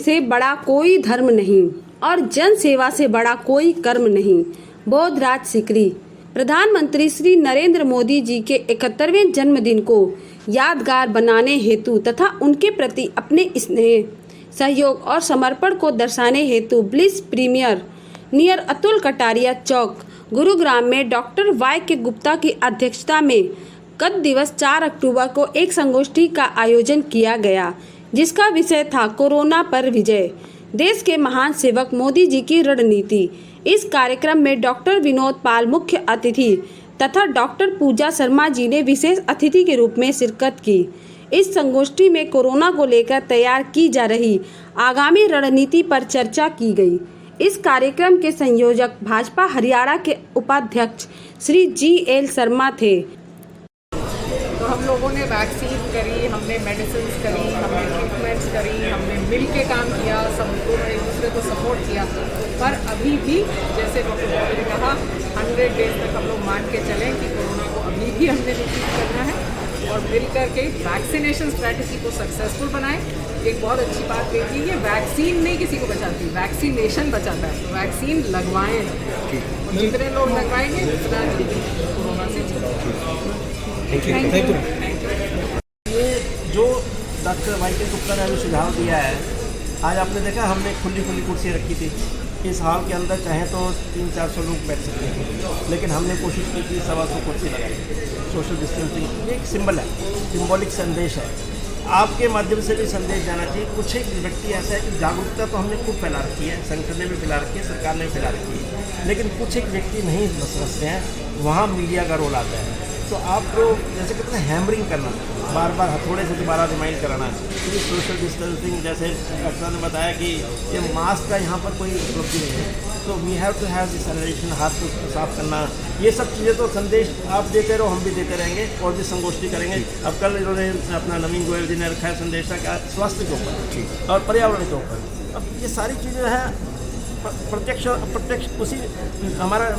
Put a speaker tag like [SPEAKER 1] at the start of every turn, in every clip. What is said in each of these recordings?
[SPEAKER 1] से बड़ा कोई धर्म नहीं और जन सेवा से बड़ा कोई कर्म नहीं। बोधराज सिकरी। प्रधानमंत्री श्री नरेंद्र मोदी जी के 71वें जन्मदिन को यादगार बनाने हेतु तथा उनके प्रति अपने स्नेह, सहयोग और समर्पण को दर्शाने हेतु bliss premier near Atul Kataria Chowk, Gurugram में डॉक्टर वाई के गुप्ता की अध्यक्षता में गत दिवस 4 अक्टूबर को एक संगोष्ठी का आयोजन किया गया, जिसका विषय था कोरोना पर विजय, देश के महान सेवक मोदी जी की रणनीति। इस कार्यक्रम में डॉक्टर विनोद पाल मुख्य अतिथि तथा डॉक्टर पूजा शर्मा जी ने विशेष अतिथि के रूप में शिरकत की। इस संगोष्ठी में कोरोना को लेकर तैयार की जा रही आगामी रणनीति पर चर्चा की गई। इस कार्यक्रम के संयोजक भाजपा हरियाणा के उपाध्यक्ष श्री जी.एल. शर्मा थे।
[SPEAKER 2] तो हम लोगों ने वैक्सीन करी, हमने मेडिसिन करी, हमने ट्रीटमेंट्स करी, हमने मिल के काम किया, सब लोगों ने एक दूसरे को सपोर्ट किया। पर अभी भी जैसे डॉक्टर मोदी ने कहा 100 डेज तक हम लोग मान के चलें कि कोरोना को अभी भी हमने डिफीट करना है और मिल करके वैक्सीनेशन स्ट्रैटेजी को सक्सेसफुल बनाएं। एक बहुत अच्छी बात देखिए, ये वैक्सीन नहीं किसी को बचाती, वैक्सीनेशन बचाता है। वैक्सीन लगवाएं, जितने लोग लगवाएंगे उतना जल्दी कोरोना से
[SPEAKER 3] थैंक यू। ये जो डॉक्टर वाई के गुप्ता ने अभी सुझाव दिया है, आज आपने देखा हमने खुली कुर्सी रखी थी। इस हॉल के अंदर चाहे तो 300-400 लोग बैठ सकते हैं, लेकिन हमने कोशिश की कि 125 कुर्सी लगाई। सोशल डिस्टेंसिंग एक सिंबल है, सिंबॉलिक संदेश है। आपके माध्यम से भी संदेश जाना चाहिए। कुछ एक व्यक्ति ऐसा है कि जागरूकता तो हमने खूब फैला रखी है, संगठन ने भी फैला रखी है, सरकार ने भी फैला रखी है, लेकिन कुछ एक व्यक्ति नहीं समझते हैं, वहाँ मीडिया का रोल आता है। तो आपको जैसे कहते हैं हैमरिंग करना, बार बार हथौड़े से दोबारा रिमाइंड कराना कि सोशल डिस्टेंसिंग, जैसे डॉक्टर ने बताया कि ये मास्क का यहाँ पर कोई उपलब्धि नहीं है, तो we have to have this sanitization, हाथ को साफ करना, ये सब चीज़ें तो संदेश आप देते रहो, हम भी देते रहेंगे और भी संगोष्ठी करेंगे। अब कल इन्होंने अपना नवीन गोयल जी ने रखा है संदेश का स्वास्थ्य के ऊपर और पर्यावरण के ऊपर। अब ये सारी चीज़ें है प्रत्यक्ष अप्रत्यक्ष, उसी हमारा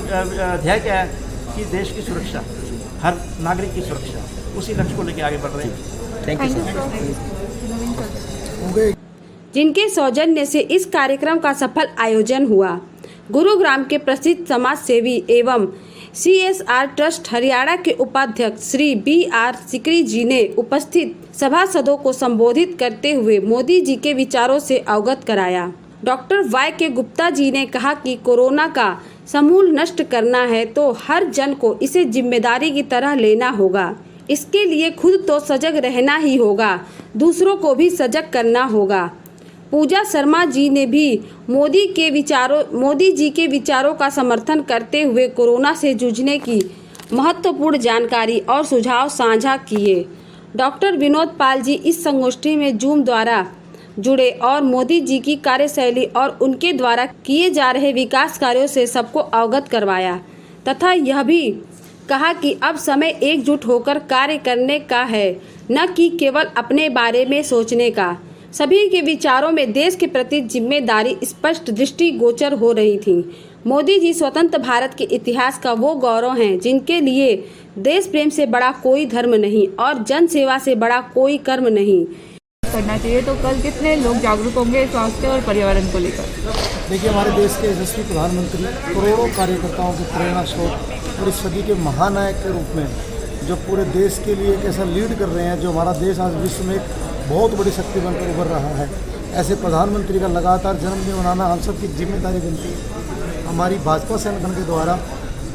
[SPEAKER 3] ध्येय क्या है कि देश की सुरक्षा, हर नागरिक की सुरक्षा, उसी लक्ष्य को लेकर आगे बढ़ रहे हैं।
[SPEAKER 4] Thank you.
[SPEAKER 1] जिनके सौजन्य से इस कार्यक्रम का सफल आयोजन हुआ। गुरुग्राम के प्रसिद्ध समाज सेवी एवं CSR ट्रस्ट हरियाणा के उपाध्यक्ष श्री B.R. सिकरी जी ने उपस्थित सभासदों को संबोधित करते हुए मोदी जी के विचारों से अवगत कराया। डॉक्टर वाई के गुप्ता जी ने कहा कि कोरोना का समूल नष्ट करना है तो हर जन को इसे जिम्मेदारी की तरह लेना होगा। इसके लिए खुद तो सजग रहना ही होगा, दूसरों को भी सजग करना होगा। पूजा शर्मा जी ने भी मोदी जी के विचारों का समर्थन करते हुए कोरोना से जूझने की महत्वपूर्ण जानकारी और सुझाव साझा किए। डॉक्टर विनोद पाल जी इस संगोष्ठी में जूम द्वारा जुड़े और मोदी जी की कार्यशैली और उनके द्वारा किए जा रहे विकास कार्यों से सबको अवगत करवाया तथा यह भी कहा कि अब समय एकजुट होकर कार्य करने का है, न कि केवल अपने बारे में सोचने का। सभी के विचारों में देश के प्रति जिम्मेदारी स्पष्ट दृष्टिगोचर हो रही थी। मोदी जी स्वतंत्र भारत के इतिहास का वो गौरव हैं जिनके लिए देश प्रेम से बड़ा कोई धर्म नहीं और जन सेवा से बड़ा कोई कर्म नहीं
[SPEAKER 4] करना चाहिए। तो कल कितने लोग जागरूक होंगे स्वास्थ्य और पर्यावरण को लेकर?
[SPEAKER 5] देखिए, हमारे देश के यशस्वी प्रधानमंत्री करोड़ों कार्यकर्ताओं के प्रेरणा स्रोत और इस सदी के महानायक के रूप में जो पूरे देश के लिए एक ऐसा लीड कर रहे हैं, जो हमारा देश आज विश्व में एक बहुत बड़ी शक्ति बनकर उभर रहा है, ऐसे प्रधानमंत्री का लगातार जन्मदिन मनाना हम सब की जिम्मेदारी बनती है। हमारी भाजपा संगठन के द्वारा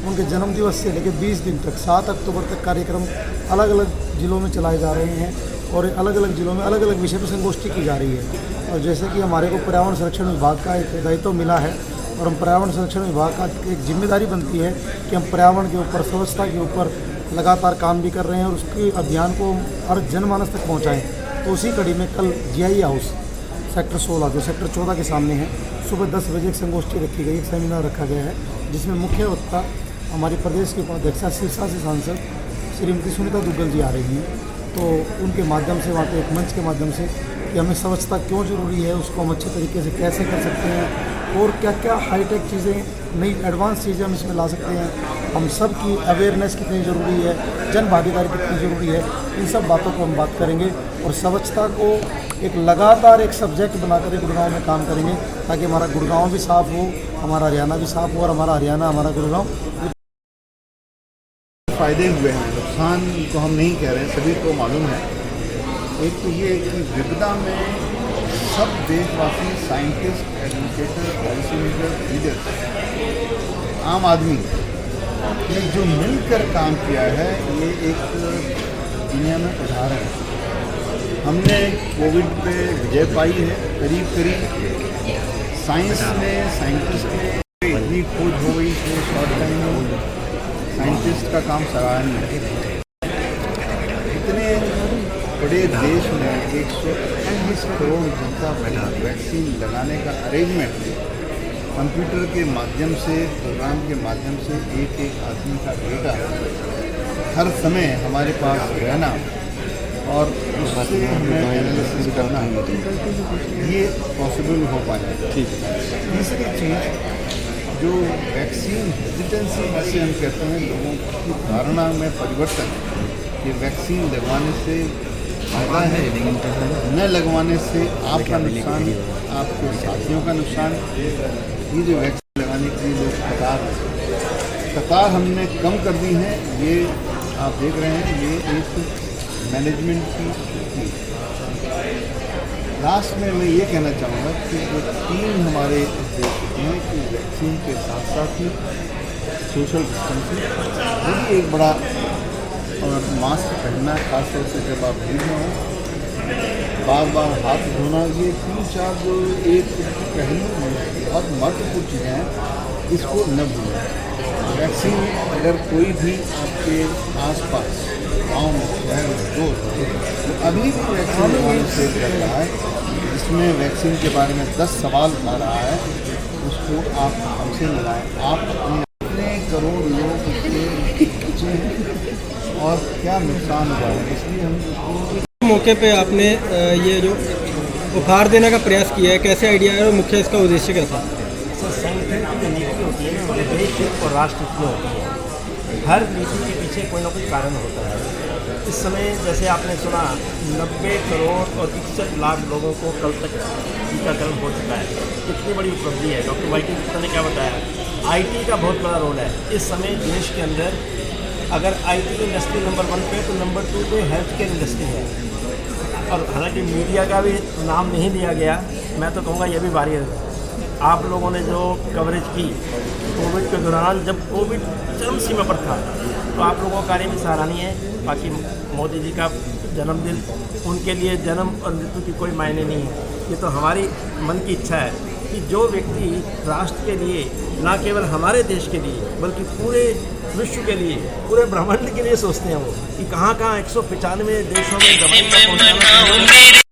[SPEAKER 5] उनके जन्मदिवस से लेकर 20 दिन तक 7 अक्टूबर तक कार्यक्रम अलग अलग जिलों में चलाए जा रहे हैं और अलग अलग जिलों में अलग अलग विषय पर संगोष्ठी की जा रही है। और जैसे कि हमारे को पर्यावरण संरक्षण विभाग का एक दायित्व मिला है और हम पर्यावरण संरक्षण विभाग का एक जिम्मेदारी बनती है कि हम पर्यावरण के ऊपर, स्वच्छता के ऊपर लगातार काम भी कर रहे हैं और उसके अभियान को हर जनमानस तक पहुँचाएँ। तो उसी कड़ी में कल GI हाउस सेक्टर 16 जो सेक्टर 14 के सामने है, सुबह 10 बजे एक संगोष्ठी रखी गई, एक सेमिनार रखा गया है, जिसमें मुख्य वक्ता हमारी प्रदेश के उपाध्यक्षा सिरसा से सांसद श्रीमती सुनीता दुग्गल जी आ रही हैं। तो उनके माध्यम से, वहाँ पे एक मंच के माध्यम से कि हमें स्वच्छता क्यों ज़रूरी है, उसको हम अच्छे तरीके से कैसे कर सकते हैं और क्या क्या हाईटेक चीज़ें, नई एडवांस चीज़ें हम इसमें ला सकते हैं, हम सब की अवेयरनेस कितनी ज़रूरी है, जन भागीदारी कितनी ज़रूरी है, इन सब बातों को हम बात करेंगे। और स्वच्छता को एक लगातार एक सब्जेक्ट बनाकर गुड़गांव में काम करेंगे, ताकि हमारा गुड़गांव भी साफ़ हो, हमारा हरियाणा भी साफ़ हो और हमारा हरियाणा हमारा गुड़गांव।
[SPEAKER 6] फ़ायदे हुए हैं, नुकसान को हम नहीं कह रहे हैं, सभी को मालूम है। एक तो ये कि विपदा में सब देशवासी, साइंटिस्ट, एडवोकेटर, पॉलिसी मेकर, लीडर, आम आदमी ने जो मिलकर काम किया है, ये एक दुनिया में उदाहरण है। हमने कोविड पे विजय पाई है, करीब करीब साइंस में, साइंटिस्ट ने इतनी खोज हो गई कि शॉर्ट टाइम में साइंटिस्ट का काम सराहनीय है। इतने बड़े देश में 138 करोड़ जनता को वैक्सीन लगाने का अरेंजमेंट कंप्यूटर के माध्यम से, प्रोग्राम के माध्यम से एक एक आदमी का डेटा हर समय हमारे पास रहना और उससे हमें एनालिसिस करना, ये पॉसिबल हो पाए। तीसरी चीज़, जो वैक्सीन हेजिटेंसी जिसे हम कहते हैं, लोगों की धारणा में परिवर्तन कि वैक्सीन लगवाने से फायदा है, न लगवाने से आपका नुकसान, आपके साथियों का नुकसान। ये जो वैक्सीन लगाने के लिए लोग कतार हमने कम कर दी है, ये आप देख रहे हैं, ये एक मैनेजमेंट की। लास्ट में मैं ये कहना चाहूँगा कि जो 3 हमारे उद्देश्य हैं कि वैक्सीन के साथ साथ ही सोशल डिस्टेंसिंग, वो भी एक बड़ा, और मास्क पहनना, खासतौर से जब आप भीड़ में हो, बार बार हाथ धोना, ये 3-4 जो एक पहलू बहुत महत्वपूर्ण चीज़ें हैं, इसको न भूलें। वैक्सीन अगर कोई भी आपके आसपास गांव में, शहर में, तो अभी भी वैक्सीन लगवाने से कर रहा है, जिसमें वैक्सीन के बारे में 10 सवाल आ रहा है, उसको आप हमसे लगाएं। आप अपने करोड़ लोग उसके बच्चे हैं और क्या नुकसान हुआ है, इसलिए हम
[SPEAKER 7] मौके पे आपने ये जो उपहार देने का प्रयास किया है, कैसे आइडिया है और मुख्य इसका उद्देश्य क्या था?
[SPEAKER 3] सर, संगठन की जो नीति होती है ना, वो देश हित और राष्ट्र हित में होती है। हर नीति के पीछे कोई ना कोई कारण होता है। इस समय जैसे आपने सुना 90 करोड़ और 61 लाख लोगों को कल तक टीकाकरण हो चुका है। कितनी बड़ी उपलब्धि है। डॉक्टर वाईटी गुप्ता ने क्या बताया, आईटी का बहुत बड़ा रोल है। इस समय देश के अंदर अगर आईटी इंडस्ट्री नंबर 1 पे, तो नंबर 2 पे हेल्थ केयर इंडस्ट्री है। और हालांकि मीडिया का भी नाम नहीं लिया गया, मैं तो कहूँगा ये भी बारी है। आप लोगों ने जो कवरेज की कोविड के दौरान, जब कोविड चरम सीमा पर था, तो आप लोगों का कार्य भी सराहनीय है। बाकी मोदी जी का जन्मदिन, उनके लिए जन्म और मृत्यु की कोई मायने नहीं है। ये तो हमारी मन की इच्छा है कि जो व्यक्ति राष्ट्र के लिए, ना केवल हमारे देश के लिए बल्कि पूरे विश्व के लिए, पूरे ब्रह्मांड के लिए सोचते हैं, वो कि कहाँ 195 देशों में दवाई का पहुँचाना।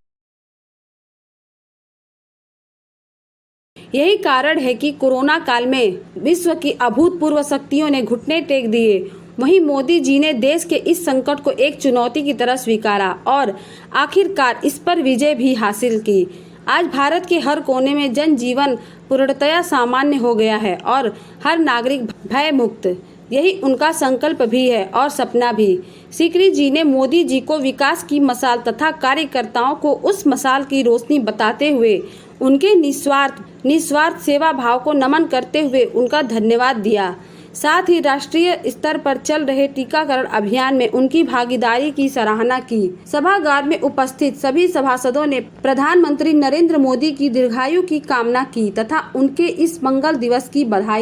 [SPEAKER 1] यही कारण है कि कोरोना काल में विश्व की अभूतपूर्व शक्तियों ने घुटने टेक दिए। वहीं मोदी जी ने देश के इस संकट को एक चुनौती की तरह स्वीकारा और आखिरकार इस पर विजय भी हासिल की। आज भारत के हर कोने में जनजीवन पूर्णतया सामान्य हो गया है और हर नागरिक भय मुक्त। यही उनका संकल्प भी है और सपना भी। सीकरी जी ने मोदी जी को विकास की मशाल तथा कार्यकर्ताओं को उस मशाल की रोशनी बताते हुए उनके निस्वार्थ सेवा भाव को नमन करते हुए उनका धन्यवाद दिया। साथ ही राष्ट्रीय स्तर पर चल रहे टीकाकरण अभियान में उनकी भागीदारी की सराहना की। सभागार में उपस्थित सभी सभासदों ने प्रधानमंत्री नरेंद्र मोदी की दीर्घायु की कामना की तथा उनके इस मंगल दिवस की बधाई